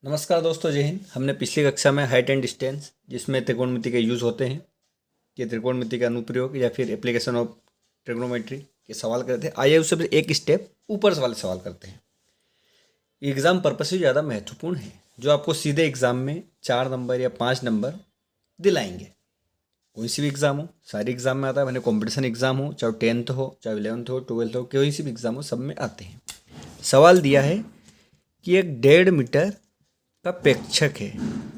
नमस्कार दोस्तों, जय हिंद। हमने पिछली कक्षा में हाइट एंड डिस्टेंस, जिसमें त्रिकोणमिति के यूज़ होते हैं, कि त्रिकोणमिति का अनुप्रयोग या फिर एप्लीकेशन ऑफ ट्रिग्नोमेट्री के सवाल करते हैं। आइए उससे एक स्टेप ऊपर वाले सवाल करते हैं। एग्ज़ाम पर्पस से ज़्यादा महत्वपूर्ण है, जो आपको सीधे एग्ज़ाम में 4 नंबर या 5 नंबर दिलाएंगे। कोई सी भी एग्ज़ाम हो, सारी एग्ज़ाम में आता है। मैंने कॉम्पिटिशन एग्ज़ाम हो, चाहे 10th हो, चाहे 11th हो, 12th हो, कोई सी भी एग्ज़ाम हो, सब में आते हैं। सवाल दिया है कि एक 1.5 मीटर का प्रेक्षक है।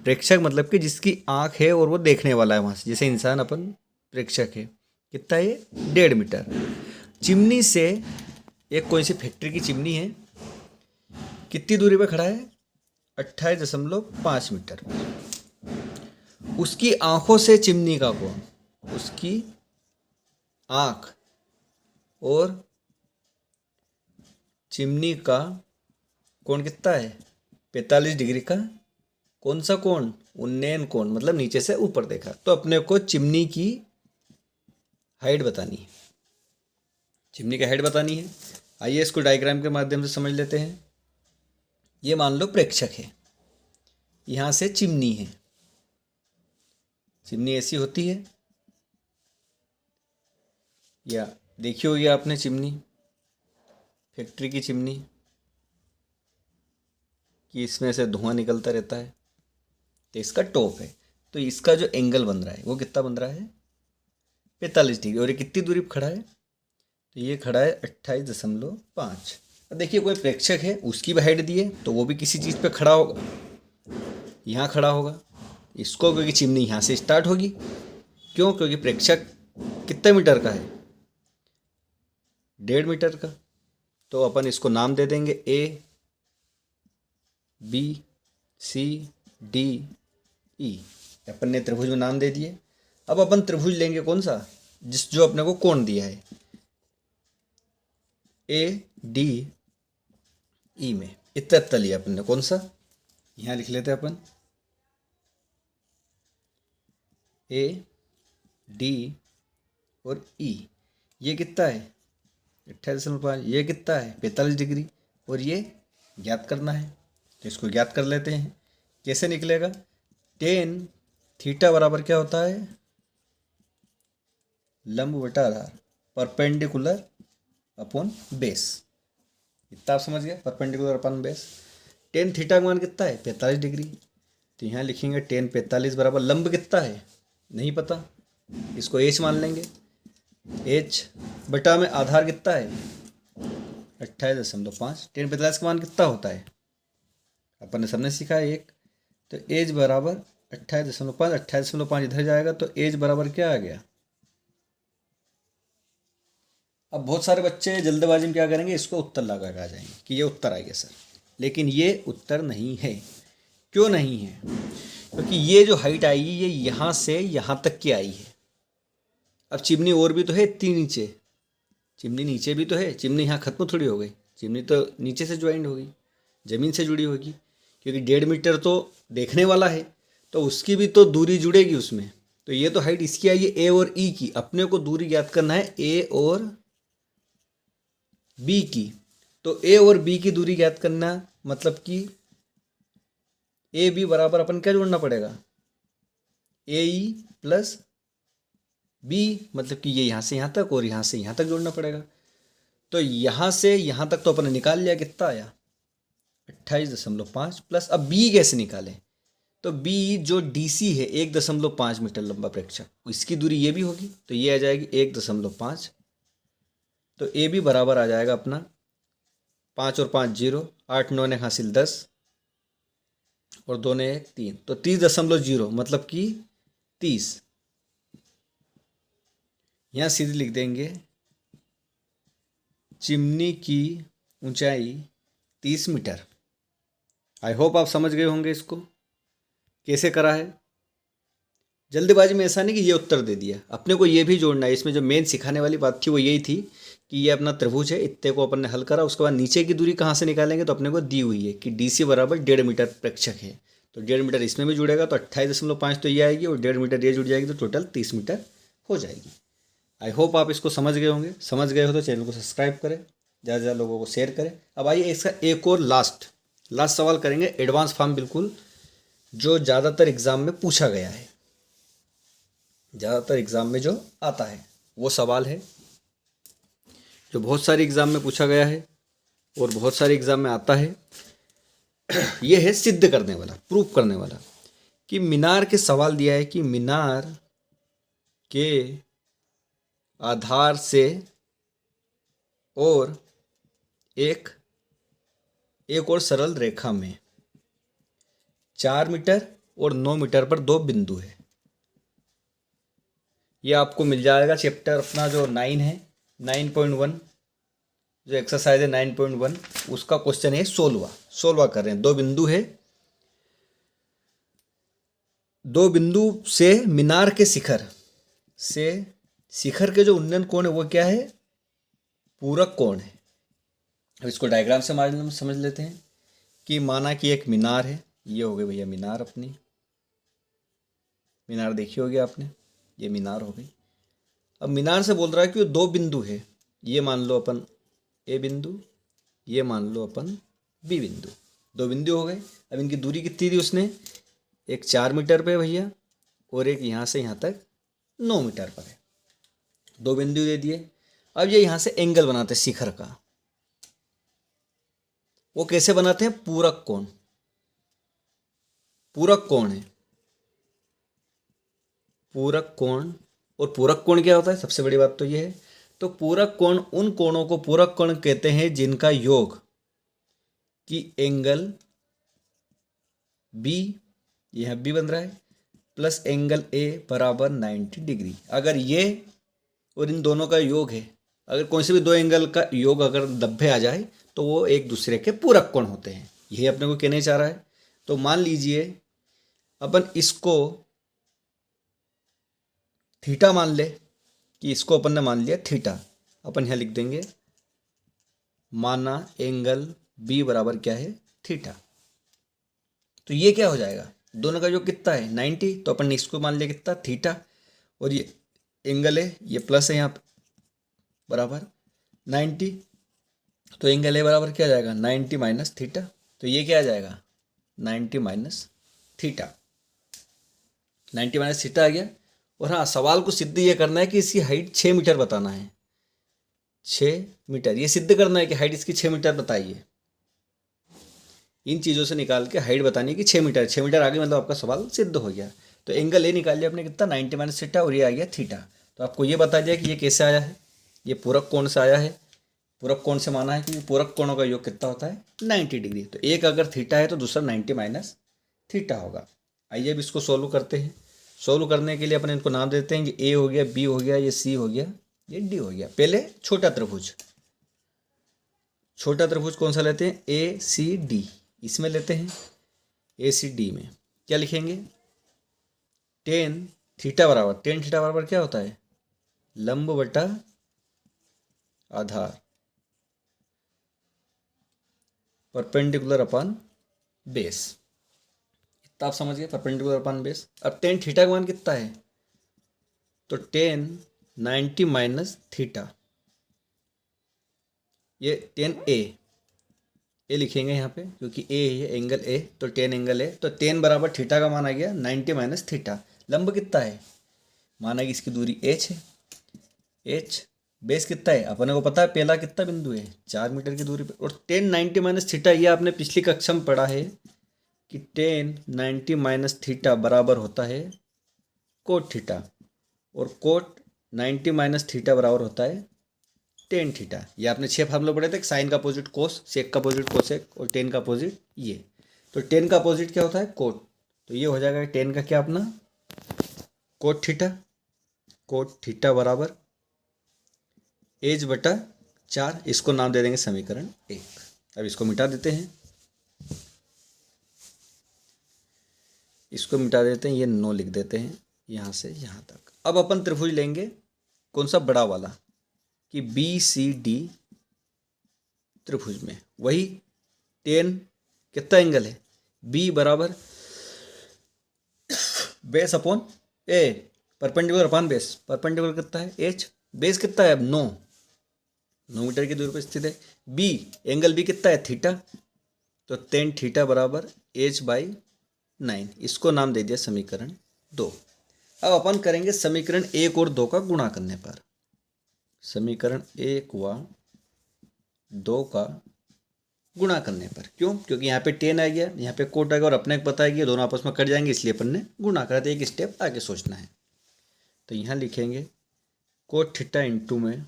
प्रेक्षक मतलब कि जिसकी आंख है और वो देखने वाला है वहाँ से, जैसे इंसान अपन प्रेक्षक है। कितना है? 1.5 मीटर। चिमनी से एक कोई सी फैक्ट्री की चिमनी है, कितनी दूरी पे खड़ा है? 28.5 मीटर। उसकी आंखों से चिमनी का कोण, उसकी आंख और चिमनी का कोण कितना है? 45 डिग्री का। कौन सा कोण? उन्नयन कोण, मतलब नीचे से ऊपर देखा। तो अपने को चिमनी की हाइट बतानी है, चिमनी की हाइट बतानी है। आइए इसको डायग्राम के माध्यम से समझ लेते हैं। ये मान लो प्रेक्षक है, यहाँ से चिमनी है। चिमनी ऐसी होती है, या देखी होगी आपने चिमनी, फैक्ट्री की चिमनी, कि इसमें से धुआं निकलता रहता है। तो इसका टॉप है, तो इसका जो एंगल बन रहा है वो कितना बन रहा है? 45 डिग्री। और ये कितनी दूरी पर खड़ा है? तो ये खड़ा है 28.5। अब देखिए, कोई प्रेक्षक है, उसकी भी हाइट दी है, तो वो भी किसी चीज़ पे खड़ा होगा, यहाँ खड़ा होगा। इसको क्योंकि चिमनी यहाँ से स्टार्ट होगी, क्यों? क्योंकि प्रेक्षक कितने मीटर का है? 1.5 मीटर का। तो अपन इसको नाम दे देंगे A, B, C, D, E। अपन ने त्रिभुज में नाम दे दिए। अब अपन त्रिभुज लेंगे कौन सा? जो अपने को कोण दिया है, ADE में। इतना लिया अपन ने। कौन सा? यहाँ लिख लेते हैं अपन, AD और E। ये कितना है? 28.5। ये कितना है? 45 डिग्री। और ये ज्ञात करना है, तो इसको ज्ञात कर लेते हैं। कैसे निकलेगा? tan थीटा बराबर क्या होता है? लंब बटा आधार, परपेंडिकुलर अपॉन बेस। इतना आप समझ गए, perpendicular upon base. tan theta का मान कितना है? 45 डिग्री। तो यहाँ लिखेंगे tan 45 बराबर लंब कितना है? नहीं पता, इसको h मान लेंगे। h बटा में आधार कितना है? 28.5। tan 45 का मान कितना होता है? अपन ने सबने सीखा है 1। तो एज बराबर 28.5। 28.5 इधर जाएगा, तो एज बराबर क्या आ गया? अब बहुत सारे बच्चे जल्दबाजी में क्या करेंगे, इसको उत्तर लगा के आ जाएंगे कि ये उत्तर आ गया सर। लेकिन ये उत्तर नहीं है। क्यों नहीं है? क्योंकि ये जो हाइट आई है, ये यहाँ से यहाँ तक की आई है। अब चिमनी और भी तो है इतनी नीचे, चिमनी नीचे भी तो है। चिमनी यहाँ खत्म थोड़ी हो गई, चिमनी तो नीचे से ज्वाइंट होगी, ज़मीन से जुड़ी होगी। क्योंकि 1.5 मीटर तो देखने वाला है, तो उसकी भी तो दूरी जुड़ेगी उसमें। तो ये तो हाइट इसकी आई है ए और ई की। अपने को दूरी ज्ञात करना है ए और बी की। तो ए और बी की दूरी ज्ञात करना, मतलब कि ए बी बराबर अपन क्या जोड़ना पड़ेगा? ए ई प्लस बी, मतलब कि ये यहाँ से यहाँ तक और यहाँ से यहाँ तक जोड़ना पड़ेगा। तो यहाँ से यहाँ तक तो अपन ने निकाल लिया, कितना आया? 28.5 प्लस। अब बी कैसे निकालें? तो बी जो डीसी है 1.5 मीटर लंबा प्रेक्षक, इसकी दूरी ये भी होगी, तो ये आ जाएगी 1.5। तो ए बी बराबर आ जाएगा अपना 5 और 5 0, 8 9 ने हासिल 10 और 2 ने 3, तो 30.0, मतलब कि 30। यहाँ सीधे लिख देंगे चिमनी की ऊंचाई 30 मीटर। आई होप आप समझ गए होंगे इसको कैसे करा है। जल्दबाजी में ऐसा नहीं कि ये उत्तर दे दिया, अपने को ये भी जोड़ना है। इसमें जो मेन सिखाने वाली बात थी वो यही थी कि ये अपना त्रिभुज है, इतने को अपन ने हल करा। उसके बाद नीचे की दूरी कहाँ से निकालेंगे? तो अपने को दी हुई है कि डीसी बराबर 1.5 मीटर प्रेक्षक है, तो 1.5 मीटर इसमें भी जुड़ेगा, तो 28.5 तो ये आएगी, और 1.5 मीटर ये जुड़ जाएगी, तो टोटल 30 मीटर हो जाएगी। आई होप आप इसको समझ गए होंगे। समझ गए हो तो चैनल को सब्सक्राइब करें, ज़्यादा से ज़्यादा लोगों को शेयर करें। अब आइए इसका एक और लास्ट सवाल करेंगे एडवांस फॉर्म, बिल्कुल जो ज़्यादातर एग्जाम में पूछा गया है, ज़्यादातर एग्जाम में जो आता है वो सवाल है, जो बहुत सारे एग्जाम में पूछा गया है और बहुत सारे एग्जाम में आता है। ये है सिद्ध करने वाला, प्रूफ करने वाला, कि मीनार के सवाल दिया है कि मीनार के आधार से और एक और सरल रेखा में 4 मीटर और 9 मीटर पर 2 बिंदु है। ये आपको मिल जाएगा चैप्टर अपना जो 9 है, 9.1 जो एक्सरसाइज है 9.1, उसका क्वेश्चन है 16वां कर रहे हैं। 2 बिंदु है, 2 बिंदु से मीनार के शिखर के जो उन्नयन कोण है वो क्या है, पूरक कोण है। अब इसको डायग्राम से समझ लेते हैं कि माना कि एक मीनार है, ये हो गई भैया मीनार, अपनी मीनार देखी होगी आपने, ये मीनार हो गई। अब मीनार से बोल रहा है कि 2 बिंदु है, ये मान लो अपन ए बिंदु, ये मान लो अपन बी बिंदु, 2 बिंदु हो गए। अब इनकी दूरी कितनी दी उसने, एक 4 मीटर पे भैया और एक यहाँ से यहाँ तक 9 मीटर पर है। 2 बिंदु दे दिए। अब ये यहाँ से एंगल बनाते हैं शिखर का, वो कैसे बनाते हैं, पूरक कोण, पूरक कोण है, पूरक कोण। और पूरक कोण क्या होता है, सबसे बड़ी बात तो ये है, तो पूरक कोण उन कोणों को पूरक कोण कहते हैं जिनका योग कि एंगल बी, यह बी बन रहा है, प्लस एंगल ए बराबर 90 डिग्री। अगर ये और इन दोनों का योग है, अगर कोई से भी 2 एंगल का योग अगर 90 आ जाए तो वो एक दूसरे के पूरक कोण होते हैं, यही अपने को कहने चाह रहा है। तो मान लीजिए अपन इसको थीटा मान ले, कि इसको अपन ने मान लिया थीटा, अपन यहाँ लिख देंगे माना एंगल बी बराबर क्या है, थीटा। तो ये क्या हो जाएगा, दोनों का योग कितना है 90, तो अपन ने इसको मान लिया कितना, थीटा, और ये एंगल है, ये प्लस है यहाँ पे, बराबर 90, तो एंगल ए बराबर क्या आ जाएगा 90 माइनस थीटा। तो ये क्या आ जाएगा 90 माइनस थीटा, 90 माइनस थीटा आ गया। और हाँ, सवाल को सिद्ध ये करना है कि इसकी हाइट 6 मीटर बताना है, 6 मीटर, ये सिद्ध करना है कि हाइट इसकी 6 मीटर बताइए। इन चीज़ों से निकाल के हाइट बतानी है कि 6 मीटर, 6 मीटर आगे मतलब आपका सवाल सिद्ध हो गया। तो एंगल ए निकाल लिया आपने कितना 90 माइनस थीटा, और ये आ गया थीटा। तो आपको ये बता दिया कि ये कैसे आया है, ये पूरक कोण से आया है। पूरक कोण से माना है कि पूरक कोणों का योग कितना होता है 90 डिग्री। तो एक अगर थीटा है तो दूसरा 90 माइनस थीटा होगा। आइए अब इसको सोल्व करते हैं। सोल्व करने के लिए अपन इनको नाम देते हैं, ये ए हो गया, बी हो गया, ये सी हो गया, ये डी हो गया। पहले छोटा त्रिभुज, छोटा त्रिभुज कौन सा लेते हैं, ए सी डी, इसमें लेते हैं। ए सी डी में क्या लिखेंगे, टेन थीटा बराबर क्या होता है, लंब बटा आधार, परपेंडिकुलर अपॉन बेस। इतना आप समझ गए, परपेंडिकुलर अपॉन बेस। अब टेन थीटा का मान कितना है, तो टेन 90 माइनस थीटा, ये टेन ए लिखेंगे यहाँ पे क्योंकि ए है एंगल ए, तो टेन एंगल ए, तो टेन बराबर थीटा का मान आ गया 90 माइनस थीटा। लंब कितना है, माना कि इसकी दूरी एच है, एच, बेस कितना है अपने को पता है, पहला कितना बिंदु है 4 मीटर की दूरी पे, और टेन 90 माइनस थीटा, ये आपने पिछली कक्षा में पढ़ा है कि टेन 90 माइनस थीटा बराबर होता है कोट थीटा, और कोट 90 माइनस थीटा बराबर होता है टेन थीटा। ये आपने 6 फार्मूले पढ़े थे, साइन का अपोजिट कोस, सेक का अपोजिट कोसेक, और टेन का अपोजिट ये। तो टेन का अपोजिट क्या होता है, कोट, तो ये हो जाएगा टेन का क्या अपना कोट थीटा, कोट थीटा बराबर एच बटा 4, इसको नाम दे देंगे समीकरण 1। अब इसको मिटा देते हैं, इसको मिटा देते हैं, ये 9 लिख देते हैं यहाँ से यहाँ तक। अब अपन त्रिभुज लेंगे कौन सा, बड़ा वाला, कि बी सी डी त्रिभुज में वही टेन कितना एंगल है, बी बराबर बेस अपॉन ए, परपेंडिकुलर अपॉन बेस, परपेंडिकुलर कितना है एच, बेस कितना है अब 9 मीटर की दूरी पर स्थित है, बी एंगल बी कितना है थीटा, तो टेन थीटा बराबर h/9, इसको नाम दे दिया समीकरण 2। अब अपन करेंगे समीकरण 1 और 2 का गुणा करने पर। समीकरण 1 व 2 का गुणा करने पर, क्यों? क्योंकि यहाँ पे टेन आ गया, यहाँ पे कोट आ गया और अपने को पता है कि दोनों आपस में कट जाएंगे, इसलिए अपन ने गुणा करा। तो एक स्टेप आगे सोचना है। तो यहाँ लिखेंगे कोट थीटा इंटू में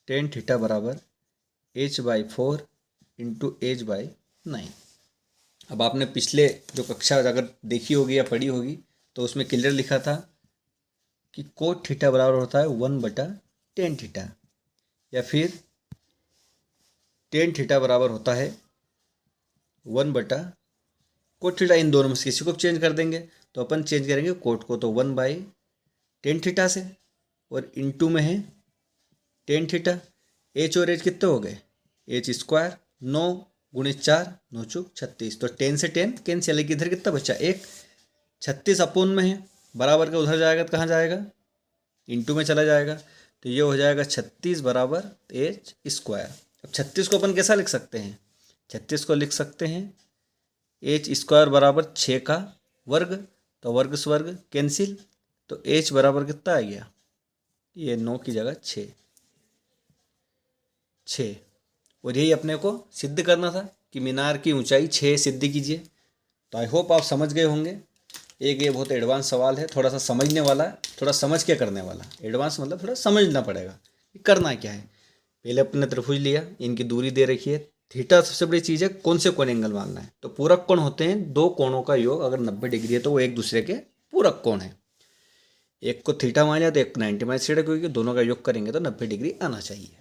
टेन थीटा बराबर h/4 इंटू h/9। अब आपने पिछले जो कक्षा अगर देखी होगी या पढ़ी होगी तो उसमें क्लियर लिखा था कि कोट थीटा बराबर होता है 1/tan थीटा, या फिर टेन थीटा बराबर होता है 1/कोट थीटा। इन दोनों में से किसी को चेंज कर देंगे, तो अपन चेंज करेंगे कोट को, तो 1/tan थीटा से, और इंटू में है टेन थीटा। एच और एच कितने हो गए? h², 9 × 4 9 × 36, तो 10 से 10 कैंसिल है कि इधर कितना बचा? 1। 36 अपोन में है, बराबर का उधर जाएगा तो कहाँ जाएगा? इंटू में चला जाएगा, तो ये हो जाएगा 36 बराबर h²। अब 36 को अपन कैसा लिख सकते हैं? 36 को लिख सकते हैं h² बराबर 6 का वर्ग, तो वर्ग से वर्ग कैंसिल, तो h बराबर कितना आ गया? ये 9 की जगह 6। और यही अपने को सिद्ध करना था कि मीनार की ऊंचाई 6 सिद्ध कीजिए। तो आई होप आप समझ गए होंगे। एक ये बहुत एडवांस सवाल है, थोड़ा सा समझने वाला है, थोड़ा समझ के करने वाला। एडवांस मतलब थोड़ा समझना पड़ेगा कि करना क्या है। पहले अपने त्रिभुज लिया, इनकी दूरी दे रखी है, थीटा सबसे बड़ी चीज़ है, कौन से कोण एंगल मानना है। तो पूरक कोण होते हैं दो कोणों का योग, अगर 90 डिग्री है तो वो एक दूसरे के पूरक कोण है। एक को थीटा मान लिया तो एक 90 - थीटा, क्योंकि दोनों का योग करेंगे तो 90 डिग्री आना चाहिए।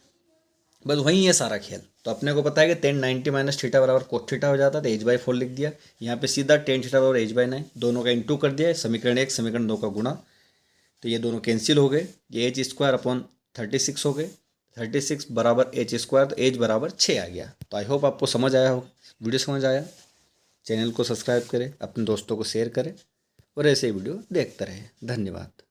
बस वही है सारा खेल। तो अपने को पता है कि टेन 90 - थीटा बराबर कोट थीटा हो जाता है, तो h/4 लिख दिया। यहाँ पे सीधा टेन थीटा बराबर h/9, दोनों का इंटू कर दिया। समीकरण 1 समीकरण 2 का गुणा, तो ये दोनों कैंसिल हो गए। ये h² अपॉन 36 हो गए, 36 बराबर h², तो h बराबर 6 आ गया। तो आई होप आपको समझ आया होगा, वीडियो समझ आया। चैनल को सब्सक्राइब करें, अपने दोस्तों को शेयर करें और ऐसे ही वीडियो देखते रहें। धन्यवाद।